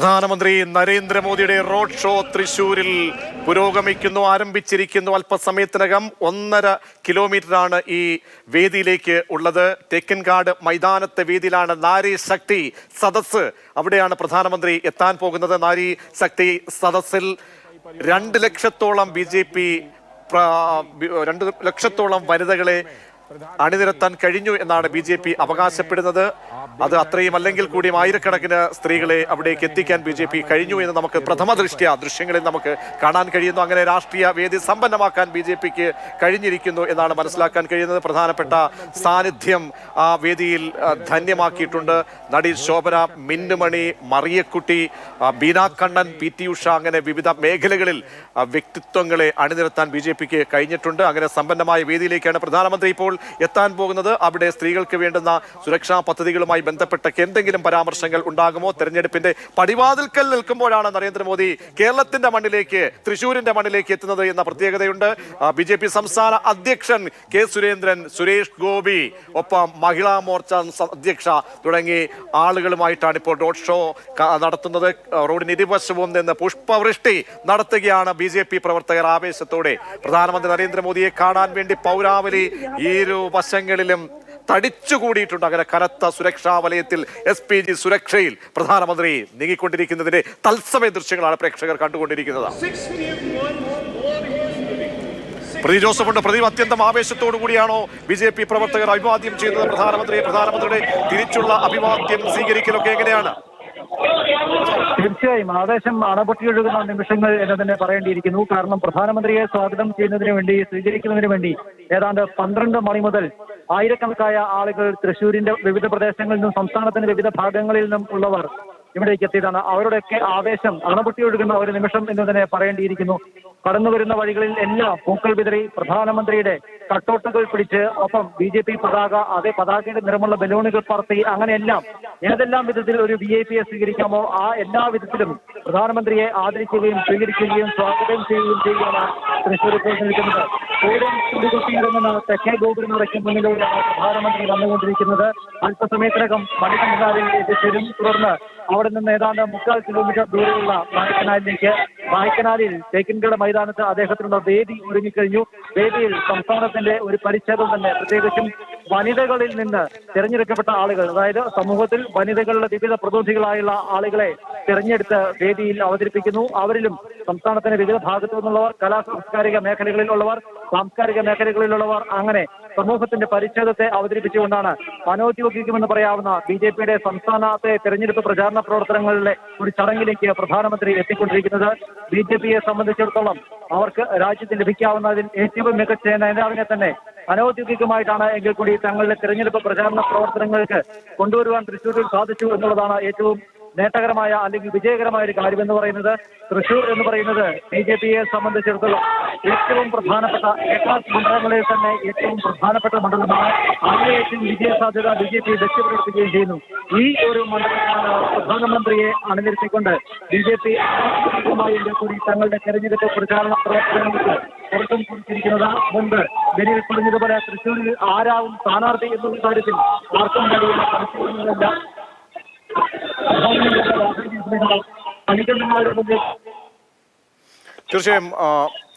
പ്രധാനമന്ത്രി നരേന്ദ്രമോദിയുടെ road show തൃശൂരിൽ പുരോഗമിക്കുന്നു, ആരംഭിച്ചിരിക്കുന്നു. അല്പസമയത്തിനകം 1.5 കിലോമീറ്ററാണ് ഈ വേദിയിലേക്ക് ഉള്ളത്. തെക്കൻകാട് മൈതാനത്തെ വേദിയിലാണ് നാരി ശക്തി സദസ്സ്. അവിടെയാണ് പ്രധാനമന്ത്രി എത്താൻ പോകുന്നത്. നാരി ശക്തി സദസ്സിൽ 2 ലക്ഷത്തോളം BJP 2 ലക്ഷത്തോളം വനിതകളെ അണിനിരത്താൻ കഴിഞ്ഞു എന്നാണ് BJP അവകാശപ്പെടുന്നത്. അത് അത്രയും അല്ലെങ്കിൽ കൂടിയും ആയിരക്കണക്കിന് സ്ത്രീകളെ അവിടേക്ക് എത്തിക്കാൻ BJP കഴിഞ്ഞു എന്ന് നമുക്ക് പ്രഥമ ദൃശ്യങ്ങളിൽ നമുക്ക് കാണാൻ കഴിയുന്നു. അങ്ങനെ രാഷ്ട്രീയ വേദി സമ്പന്നമാക്കാൻ BJPക്ക് കഴിഞ്ഞിരിക്കുന്നു എന്നാണ് മനസ്സിലാക്കാൻ കഴിയുന്നത്. പ്രധാനപ്പെട്ട സാന്നിധ്യം ആ വേദിയിൽ ധന്യമാക്കിയിട്ടുണ്ട്. നടി ശോഭന, മിന്നുമണി, മറിയക്കുട്ടി, ബീന കണ്ണൻ, PT ഉഷ, അങ്ങനെ വിവിധ മേഖലകളിൽ വ്യക്തിത്വങ്ങളെ അണിനിരത്താൻ BJPക്ക് കഴിഞ്ഞിട്ടുണ്ട്. അങ്ങനെ സമ്പന്നമായ വേദിയിലേക്കാണ് പ്രധാനമന്ത്രി ഇപ്പോൾ എത്താൻ പോകുന്നത്. അവിടെ സ്ത്രീകൾക്ക് വേണ്ടുന്ന സുരക്ഷാ പദ്ധതികളുമായി ബന്ധപ്പെട്ട എന്തെങ്കിലും പരാമർശങ്ങൾ ഉണ്ടാകുമോ? തെരഞ്ഞെടുപ്പിന്റെ പടിവാതിൽക്കൽ നിൽക്കുമ്പോഴാണ് നരേന്ദ്രമോദി കേരളത്തിന്റെ മണ്ണിലേക്ക്, തൃശ്ശൂരിന്റെ മണ്ണിലേക്ക് എത്തുന്നത് എന്ന പ്രത്യേകതയുണ്ട്. BJP സംസ്ഥാന അധ്യക്ഷൻ K സുരേന്ദ്രൻ, സുരേഷ് ഗോപി, ഒപ്പം മഹിളാ മോർച്ച അധ്യക്ഷ തുടങ്ങി ആളുകളുമായിട്ടാണ് ഇപ്പോൾ റോഡ് ഷോ നടത്തുന്നത്. റോഡിന് ഇരുവശവും നിന്ന് പുഷ്പവൃഷ്ടി നടത്തുകയാണ് BJP പ്രവർത്തകർ ആവേശത്തോടെ. പ്രധാനമന്ത്രി നരേന്ദ്രമോദിയെ കാണാൻ വേണ്ടി പൗരാവലി ഇരു വശങ്ങളിലും തടിച്ചുകൂടിയിട്ടുണ്ട്. അങ്ങനെ കനത്ത സുരക്ഷാ വലയത്തിൽ SPG സുരക്ഷയിൽ പ്രധാനമന്ത്രി നീങ്ങിക്കൊണ്ടിരിക്കുന്നതിന്റെ തത്സമയ ദൃശ്യങ്ങളാണ് പ്രേക്ഷകർ കണ്ടുകൊണ്ടിരിക്കുന്നത്. പ്രദീപ് ജോസഫുണ്ട്. പ്രദീപ്, അത്യന്തം ആവേശത്തോടു കൂടിയാണോ BJP പ്രവർത്തകർ അഭിവാദ്യം ചെയ്യുന്നത് പ്രധാനമന്ത്രിയുടെ തിരിച്ചുള്ള അഭിവാദ്യം സ്വീകരിക്കലൊക്കെ എങ്ങനെയാണ്? തീർച്ചയായും ആവേശം അണപൊട്ടിയൊഴുകുന്ന നിമിഷങ്ങൾ എന്ന് തന്നെ പറയേണ്ടിയിരിക്കുന്നു. കാരണം പ്രധാനമന്ത്രിയെ സ്വാഗതം ചെയ്യുന്നതിന് വേണ്ടി, സ്വീകരിക്കുന്നതിന് വേണ്ടി ഏതാണ്ട് 12 മണി മുതൽ ആയിരക്കണക്കായ ആളുകൾ തൃശ്ശൂരിന്റെ വിവിധ പ്രദേശങ്ങളിൽ നിന്നും സംസ്ഥാനത്തിന്റെ വിവിധ ഭാഗങ്ങളിൽ നിന്നും ഉള്ളവർ ഇവിടേക്ക് എത്തിയതാണ്. അവരുടെയൊക്കെ ആവേശം അണപൊട്ടിയൊഴുകുന്ന ഒരു നിമിഷം എന്ന് തന്നെ പറയേണ്ടിയിരിക്കുന്നു. കടന്നു വരുന്ന വഴികളിൽ എല്ലാം പൂക്കൾ വിതറി പ്രധാനമന്ത്രിയുടെ കട്ടൗട്ടുകൾ പിടിച്ച്, ഒപ്പം BJP പതാക, അതേ പതാകയുടെ നിറമുള്ള ബലൂണുകൾ പറത്തി, അങ്ങനെയെല്ലാം ഏതെല്ലാം വിധത്തിൽ ഒരു VIPയെ സ്വീകരിക്കാമോ ആ എല്ലാ വിധത്തിലും പ്രധാനമന്ത്രിയെ ആദരിക്കുകയും സ്വീകരിക്കുകയും സ്വാഗതം ചെയ്യുകയും ചെയ്യുകയാണ് തൃശ്ശൂർ ഇപ്പോൾ നിൽക്കുന്നത്. ചൂടുകൊട്ടിയിറങ്ങുന്ന തെക്കേ ഗോപുരനടയ്ക്ക് മുന്നിലൂടെയാണ് പ്രധാനമന്ത്രി വന്നുകൊണ്ടിരിക്കുന്നത്. അല്പസമയത്തിനകം മണികണ്ഠനാലിൽ എത്തിച്ചേരും. തുടർന്ന് അവിടെ നിന്ന് ഏതാണ്ട് 3/4 കിലോമീറ്റർ ദൂരെയുള്ള വായ്ക്കനാലിൽ തേക്കിൻകട മൈതാനത്ത് അദ്ദേഹത്തിനുള്ള വേദി ഒരുങ്ങിക്കഴിഞ്ഞു. വേദിയിൽ സംസ്ഥാനത്തിന്റെ ഒരു പരിച്ഛേദം തന്നെ, പ്രത്യേകിച്ചും വനിതകളിൽ നിന്ന് തിരഞ്ഞെടുക്കപ്പെട്ട ആളുകൾ, അതായത് സമൂഹത്തിൽ വനിതകളുടെ വിവിധ പ്രതിനിധികളായുള്ള ആളുകളെ തിരഞ്ഞെടുത്ത് വേദിയിൽ അവതരിപ്പിക്കുന്നു. അവരിലും സംസ്ഥാനത്തിന്റെ വിവിധ ഭാഗത്തു നിന്നുള്ളവർ, സാംസ്കാരിക മേഖലകളിലുള്ളവർ, അങ്ങനെ സമൂഹത്തിന്റെ പരിച്ഛേദത്തെ അവതരിപ്പിച്ചുകൊണ്ടാണ് അനൗദ്യോഗികമെന്ന് പറയാവുന്ന BJPയുടെ സംസ്ഥാനത്തെ തെരഞ്ഞെടുപ്പ് പ്രചാരണ പ്രവർത്തനങ്ങളിലെ ഒരു ചടങ്ങിലേക്ക് പ്രധാനമന്ത്രി എത്തിക്കൊണ്ടിരിക്കുന്നത്. BJPയെ സംബന്ധിച്ചിടത്തോളം അവർക്ക് രാജ്യത്ത് ലഭിക്കാവുന്നതിൽ ഏറ്റവും മികച്ച നേതാവിനെ തന്നെ അനൗദ്യോഗികമായിട്ടാണ് എങ്കിൽ കൂടി തങ്ങളുടെ തെരഞ്ഞെടുപ്പ് പ്രചാരണ പ്രവർത്തനങ്ങൾക്ക് കൊണ്ടുവരുവാൻ തൃശ്ശൂരിൽ സാധിച്ചു എന്നുള്ളതാണ് ഏറ്റവും നേട്ടകരമായ അല്ലെങ്കിൽ വിജയകരമായ ഒരു കാര്യം എന്ന് പറയുന്നത്. തൃശ്ശൂർ എന്ന് പറയുന്നത് BJPയെ സംബന്ധിച്ചിടത്തോളം ഏറ്റവും പ്രധാനപ്പെട്ട മണ്ഡലങ്ങളിൽ തന്നെ ഏറ്റവും പ്രധാനപ്പെട്ട മണ്ഡലമാണ്. അതിലെ ഏറ്റവും വിജയസാധ്യത BJP ലക്ഷ്യപ്പെടുത്തുകയും ചെയ്യുന്നു. ഈ ഒരു മണ്ഡലത്തിലാണ് പ്രധാനമന്ത്രിയെ അണിനിരത്തിക്കൊണ്ട് BJP കൂടി തങ്ങളുടെ തെരഞ്ഞെടുപ്പ് പ്രചാരണ പ്രവർത്തനങ്ങൾക്ക് പുറത്തും കുറിച്ചിരിക്കുന്നത്. മുമ്പ് ബെനിൽ പറഞ്ഞതുപോലെ തൃശ്ശൂരിൽ ആരാവും സ്ഥാനാർത്ഥി എന്നുള്ള കാര്യത്തിൽ ആർക്കും കഴിയുന്ന പരിശീലനങ്ങളില്ല. തീർച്ചയായും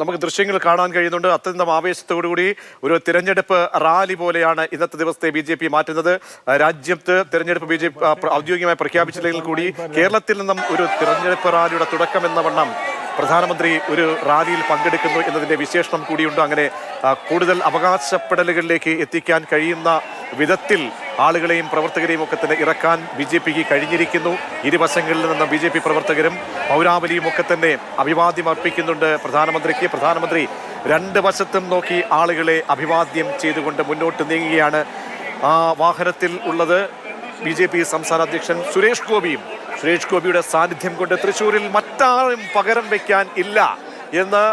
നമുക്ക് ദൃശ്യങ്ങൾ കാണാൻ കഴിയുന്നുണ്ട്. അത്യന്തം ആവേശത്തോടുകൂടി ഒരു തിരഞ്ഞെടുപ്പ് റാലി പോലെയാണ് ഇന്നത്തെ ദിവസത്തെ BJP മാറ്റുന്നത്. രാജ്യത്ത് തിരഞ്ഞെടുപ്പ് BJP ഔദ്യോഗികമായി പ്രഖ്യാപിച്ചില്ലെങ്കിൽ കൂടി കേരളത്തിൽ നിന്നും ഒരു തിരഞ്ഞെടുപ്പ് റാലിയുടെ തുടക്കം എന്ന വണ്ണം പ്രധാനമന്ത്രി ഒരു റാലിയിൽ പങ്കെടുക്കുന്നു എന്നതിൻ്റെ വിശേഷണം കൂടിയുണ്ട്. അങ്ങനെ കൂടുതൽ അവകാശപ്പെടലുകളിലേക്ക് എത്തിക്കാൻ കഴിയുന്ന വിധത്തിൽ ആളുകളെയും പ്രവർത്തകരെയും ഒക്കെ തന്നെ ഇറക്കാൻ BJPക്ക് കഴിഞ്ഞിരിക്കുന്നു. ഇരുവശങ്ങളിൽ നിന്ന് BJP പ്രവർത്തകരും പൗരാവലിയും ഒക്കെ തന്നെ അഭിവാദ്യം അർപ്പിക്കുന്നുണ്ട് പ്രധാനമന്ത്രിക്ക്. പ്രധാനമന്ത്രി 2 വശത്തും നോക്കി ആളുകളെ അഭിവാദ്യം ചെയ്തുകൊണ്ട് മുന്നോട്ട് നീങ്ങുകയാണ്. ആ വാഹനത്തിൽ ഉള്ളത് BJP സംസ്ഥാന അധ്യക്ഷൻ സുരേഷ് ഗോപിയും. സുരേഷ് ഗോപിയുടെ സാന്നിധ്യം കൊണ്ട് തൃശ്ശൂരിൽ മറ്റാരും പകരം വയ്ക്കാൻ ഇല്ല എന്ന്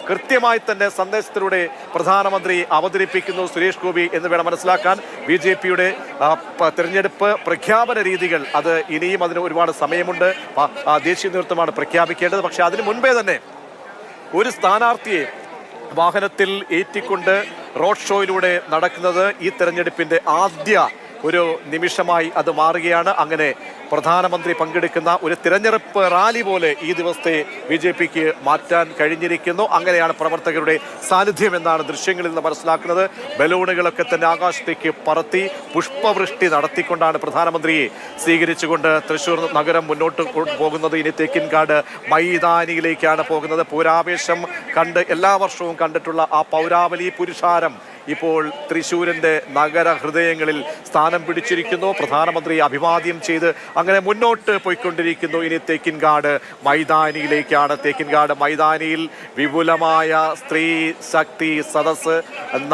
കൃത്യമായി തന്നെ സന്ദേശത്തിലൂടെ പ്രധാനമന്ത്രി അവതരിപ്പിക്കുന്നു സുരേഷ് ഗോപി എന്ന് വേണം മനസ്സിലാക്കാൻ. BJPയുടെ തെരഞ്ഞെടുപ്പ് പ്രഖ്യാപന രീതികൾ അത് ഇനിയും അതിന് ഒരുപാട് സമയമുണ്ട്. ദേശീയ നേതൃത്വമാണ് പ്രഖ്യാപിക്കേണ്ടത്. പക്ഷെ അതിനു മുൻപേ തന്നെ ഒരു സ്ഥാനാർത്ഥിയെ വാഹനത്തിൽ ഏറ്റിക്കൊണ്ട് റോഡ് ഷോയിലൂടെ നടക്കുന്നത് ഈ തെരഞ്ഞെടുപ്പിന്റെ ആദ്യ ഒരു നിമിഷമായി അത് മാറുകയാണ്. അങ്ങനെ പ്രധാനമന്ത്രി പങ്കെടുക്കുന്ന ഒരു തിരഞ്ഞെടുപ്പ് റാലി പോലെ ഈ ദിവസത്തെ BJPക്ക് മാറ്റാൻ കഴിഞ്ഞിരിക്കുന്നു. അങ്ങനെയാണ് പ്രവർത്തകരുടെ സാന്നിധ്യം എന്നാണ് ദൃശ്യങ്ങളിൽ നിന്ന് മനസ്സിലാക്കുന്നത്. ബലൂണുകളൊക്കെ തന്നെ ആകാശത്തേക്ക് പറത്തി പുഷ്പവൃഷ്ടി നടത്തിക്കൊണ്ടാണ് പ്രധാനമന്ത്രിയെ സ്വീകരിച്ചുകൊണ്ട് തൃശ്ശൂർ നഗരം മുന്നോട്ട് പോകുന്നത്. ഇനി തേക്കിൻകാട് മൈതാനിയിലേക്കാണ് പോകുന്നത്. പൂരാവേശം കണ്ട് എല്ലാ വർഷവും കണ്ടിട്ടുള്ള ആ പൗരാവലി പുരുഷാരം ഇപ്പോൾ തൃശ്ശൂരിൻ്റെ നഗര ഹൃദയങ്ങളിൽ സ്ഥാനം പിടിച്ചിരിക്കുന്നു. പ്രധാനമന്ത്രി അഭിവാദ്യം ചെയ്ത് അങ്ങനെ മുന്നോട്ട് പോയിക്കൊണ്ടിരിക്കുന്നു. ഇനി തേക്കിൻകാട് മൈതാനിയിലേക്കാണ്. തേക്കിൻകാട് മൈതാനിയിൽ വിപുലമായ സ്ത്രീ ശക്തി സദസ്സ്,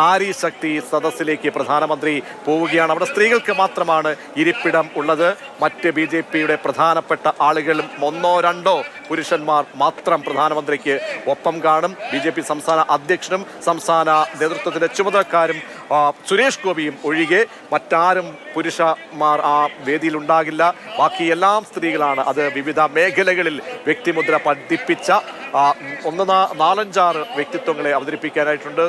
നാരി ശക്തി സദസ്സിലേക്ക് പ്രധാനമന്ത്രി പോവുകയാണ്. അവിടെ സ്ത്രീകൾക്ക് മാത്രമാണ് ഇരിപ്പിടം ഉള്ളത്. മറ്റ് BJPയുടെ പ്രധാനപ്പെട്ട ആളുകളും ഒന്നോ രണ്ടോ പുരുഷന്മാർ മാത്രം പ്രധാനമന്ത്രിക്ക് ഒപ്പം കാണും. BJP സംസ്ഥാന അധ്യക്ഷനും സംസ്ഥാന നേതൃത്വത്തിൻ്റെ ചുമതലക്കാരും സുരേഷ് ഗോപിയും ഒഴികെ മറ്റാരും പുരുഷന്മാർ ആ വേദിയിൽ ഉണ്ടാകില്ല. ബാക്കി എല്ലാം സ്ത്രീകളാണ്. അത് വിവിധ മേഖലകളിൽ വ്യക്തിമുദ്ര പതിപ്പിച്ച 4-5 വ്യക്തിത്വങ്ങളെ അവതരിപ്പിക്കാനായിട്ടുണ്ട്.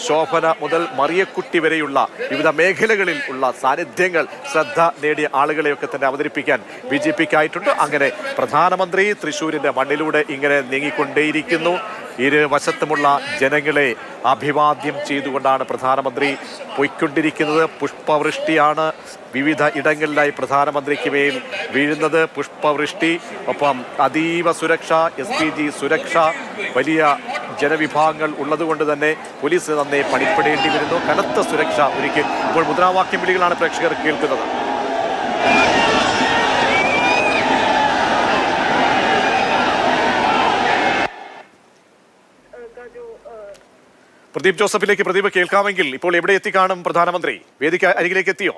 ശോഭന മുതൽ മറിയക്കുട്ടി വരെയുള്ള വിവിധ മേഖലകളിൽ ഉള്ള സാന്നിധ്യങ്ങൾ ശ്രദ്ധ നേടിയ ആളുകളെയൊക്കെ തന്നെ അവതരിപ്പിക്കാൻ BJPക്കായിട്ടുണ്ട്. അങ്ങനെ പ്രധാനമന്ത്രി തൃശ്ശൂരിൻ്റെ മണ്ണിലൂടെ ഇങ്ങനെ നീങ്ങിക്കൊണ്ടേയിരിക്കുന്നു. ഇരുവശത്തുമുള്ള ജനങ്ങളെ അഭിവാദ്യം ചെയ്തുകൊണ്ടാണ് പ്രധാനമന്ത്രി പോയിക്കൊണ്ടിരിക്കുന്നത്. പുഷ്പവൃഷ്ടിയാണ് വിവിധ ഇടങ്ങളിലായി പ്രധാനമന്ത്രിക്ക് മേൽ വീഴുന്നത്. പുഷ്പവൃഷ്ടി, ഒപ്പം അതീവ സുരക്ഷ, SPG സുരക്ഷ, വലിയ ജനവിഭാഗങ്ങൾ ഉള്ളതുകൊണ്ട് തന്നെ പോലീസ് നന്നേ പണിപ്പെടേണ്ടി വരുന്നു. കനത്ത സുരക്ഷ ഒരുക്കി. ഇപ്പോൾ മുദ്രാവാക്യം വിളികളാണ് പ്രേക്ഷകർ കേൾക്കുന്നത്. പ്രദീപ് ജോസഫിലേക്ക് പ്രദീപ് കേൾക്കാമെങ്കിൽ ഇപ്പോൾ എവിടെ എത്തിക്കാണും പ്രധാനമന്ത്രി? വേദിക്ക് അരികിലേക്ക് എത്തിയോ?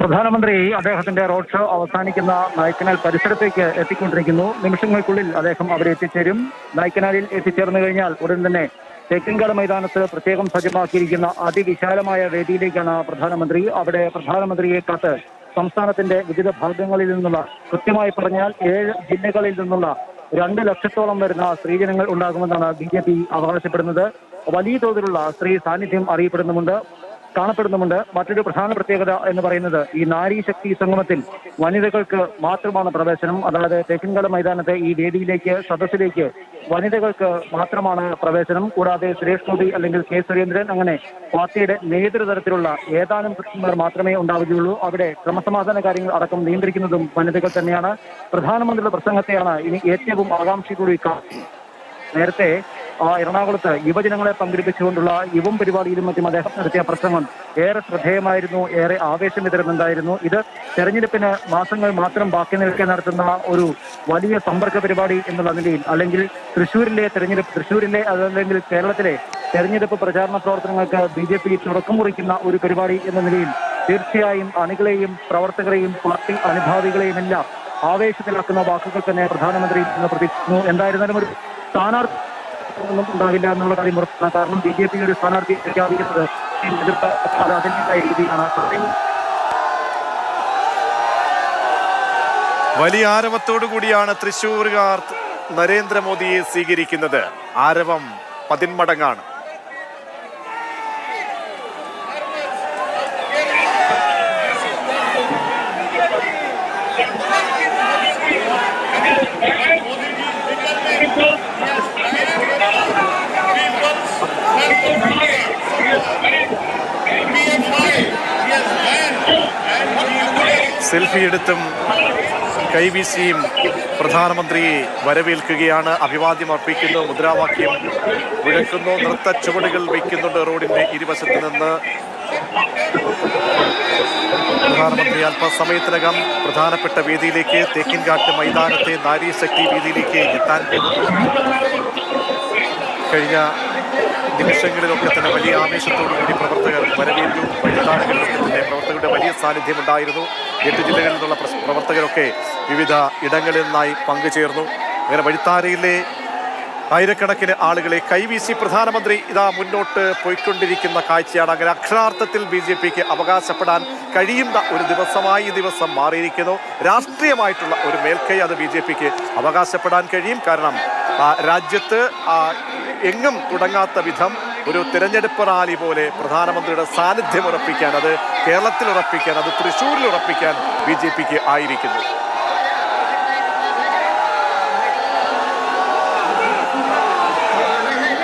പ്രധാനമന്ത്രി അദ്ദേഹത്തിന്റെ റോഡ് ഷോ അവസാനിക്കുന്ന നായ്ക്കനാൽ പരിസരത്തേക്ക് എത്തിക്കൊണ്ടിരിക്കുന്നു. നിമിഷങ്ങൾക്കുള്ളിൽ അദ്ദേഹം അവിടെ എത്തിച്ചേരും. നായ്ക്കനാലിൽ എത്തിച്ചേർന്നു കഴിഞ്ഞാൽ ഉടൻ തന്നെ തേക്കിൻകാട് മൈതാനത്ത് പ്രത്യേകം സജ്ജമാക്കിയിരിക്കുന്ന അതിവിശാലമായ വേദിയിലേക്കാണ് പ്രധാനമന്ത്രി. അവിടെ പ്രധാനമന്ത്രിയെ കാത്ത് സംസ്ഥാനത്തിന്റെ വിവിധ ഭാഗങ്ങളിൽ നിന്നുള്ള, കൃത്യമായി പറഞ്ഞാൽ 7 ജില്ലകളിൽ നിന്നുള്ള 2 ലക്ഷത്തോളം വരുന്ന സ്ത്രീജനങ്ങൾ ഉണ്ടാകുമെന്നാണ് BJP അവകാശപ്പെടുന്നത്. വലിയ തോതിലുള്ള സ്ത്രീ സാന്നിധ്യം കാണപ്പെടുന്നുമുണ്ട്. മറ്റൊരു പ്രധാന പ്രത്യേകത എന്ന് പറയുന്നത് ഈ നാരി ശക്തി സംഗമത്തിൽ വനിതകൾക്ക് മാത്രമാണ് പ്രവേശനം. അതായത് തേക്കിൻകാട് മൈതാനത്തെ ഈ വേദിയിലേക്ക്, സദസ്സിലേക്ക് വനിതകൾക്ക് മാത്രമാണ് പ്രവേശനം. കൂടാതെ സുരേഷ് ഗോപി അല്ലെങ്കിൽ K സുരേന്ദ്രൻ അങ്ങനെ പാർട്ടിയുടെ നേതൃതലത്തിലുള്ള ഏതാനും പുരുഷന്മാർ മാത്രമേ ഉണ്ടാവുകയുള്ളൂ. അവിടെ ക്രമസമാധാന കാര്യങ്ങൾ അടക്കം നിയന്ത്രിക്കുന്നതും വനിതകൾ തന്നെയാണ്. പ്രധാനമന്ത്രിയുടെ പ്രസംഗത്തെയാണ് ഇനി ഏറ്റവും ആകാംക്ഷയോടുകൂടി നേരത്തെ എറണാകുളത്ത് യുവജനങ്ങളെ പങ്കെടുപ്പിച്ചുകൊണ്ടുള്ള യുവം പരിപാടിയിലും മറ്റും അദ്ദേഹം നടത്തിയ പ്രസംഗം ഏറെ ശ്രദ്ധേയമായിരുന്നു, ഏറെ ആവേശം വിതരുന്നുണ്ടായിരുന്നു. ഇത് തെരഞ്ഞെടുപ്പിന് മാസങ്ങൾ മാത്രം ബാക്കി നിൽക്കെ നടത്തുന്ന ഒരു വലിയ സമ്പർക്ക പരിപാടി എന്നുള്ള നിലയിൽ, അല്ലെങ്കിൽ തൃശ്ശൂരിലെ അതല്ലെങ്കിൽ കേരളത്തിലെ തെരഞ്ഞെടുപ്പ് പ്രചാരണ പ്രവർത്തനങ്ങൾക്ക് BJP തുടക്കം കുറിക്കുന്ന ഒരു പരിപാടി എന്ന നിലയിൽ തീർച്ചയായും അണികളെയും പ്രവർത്തകരെയും പാർട്ടി അനുഭാവികളെയും എല്ലാം ആവേശത്തിലാക്കുന്ന വാക്കുകൾ തന്നെ പ്രധാനമന്ത്രി ഇന്ന് പ്രതീക്ഷിക്കുന്നു. എന്തായിരുന്നാലും ഒരു സ്ഥാനാർത്ഥി ഒന്നും ഉണ്ടാവില്ല എന്നുള്ള കാര്യം ഉറപ്പാണ്. കാരണം BJP ഒരു സ്ഥാനാർത്ഥി പ്രഖ്യാപിക്കുന്നത് അതിൻ്റെതായ രീതിയാണ്. വലിയ ആരവത്തോടു കൂടിയാണ് തൃശ്ശൂരുകാർ നരേന്ദ്രമോദിയെ സ്വീകരിക്കുന്നത്. ആരവം 10 മടങ്ങാണ്. സെൽഫി എടുത്തും കൈവീശിയും പ്രധാനമന്ത്രിയെ വരവേൽക്കുകയാണ്. അഭിവാദ്യം അർപ്പിക്കുന്നു, മുദ്രാവാക്യം മുഴക്കുന്നു, നൃത്ത ചുവടുകൾ വയ്ക്കുന്നുണ്ട് റോഡിന്റെ ഇരുവശത്ത് നിന്ന്. പ്രധാനമന്ത്രി അല്പസമയത്തിനകം പ്രധാനപ്പെട്ട വേദിയിലേക്ക്, തേക്കിൻകാട്ട് മൈതാനത്തെ നാരീശക്തി വേദിയിലേക്ക് എത്താൻ കഴിഞ്ഞ നിമിഷങ്ങളിലൊക്കെ തന്നെ വലിയ ആവേശത്തോടുകൂടി പ്രവർത്തകർ വരവേറ്റു. വഴിത്താരകളിലൊക്കെ തന്നെ പ്രവർത്തകരുടെ വലിയ സാന്നിധ്യമുണ്ടായിരുന്നു. 8 ജില്ലകളിൽ നിന്നുള്ള പ്രവർത്തകരൊക്കെ വിവിധ ഇടങ്ങളിൽ നിന്നായി പങ്കുചേർന്നു. അങ്ങനെ വഴിത്താരയിലെ ആയിരക്കണക്കിന് ആളുകളെ കൈവീശി പ്രധാനമന്ത്രി ഇതാ മുന്നോട്ട് പോയിക്കൊണ്ടിരിക്കുന്ന കാഴ്ചയാണ്. അങ്ങനെ അക്ഷരാർത്ഥത്തിൽ BJPക്ക് അവകാശപ്പെടാൻ കഴിയുന്ന ഒരു ദിവസമായി ഈ ദിവസം മാറിയിരിക്കുന്നു. രാഷ്ട്രീയമായിട്ടുള്ള ഒരു മേൽക്കൈ അത് BJPക്ക് അവകാശപ്പെടാൻ കഴിയും. കാരണം രാജ്യത്ത് എങ്ങും തുടങ്ങാത്ത വിധം ഒരു തിരഞ്ഞെടുപ്പ് റാലി പോലെ പ്രധാനമന്ത്രിയുടെ സാന്നിധ്യം ഉറപ്പിക്കാൻ, അത് കേരളത്തിൽ ഉറപ്പിക്കാൻ, അത് തൃശ്ശൂരിൽ ഉറപ്പിക്കാൻ BJPക്ക് ആയിരിക്കുന്നു.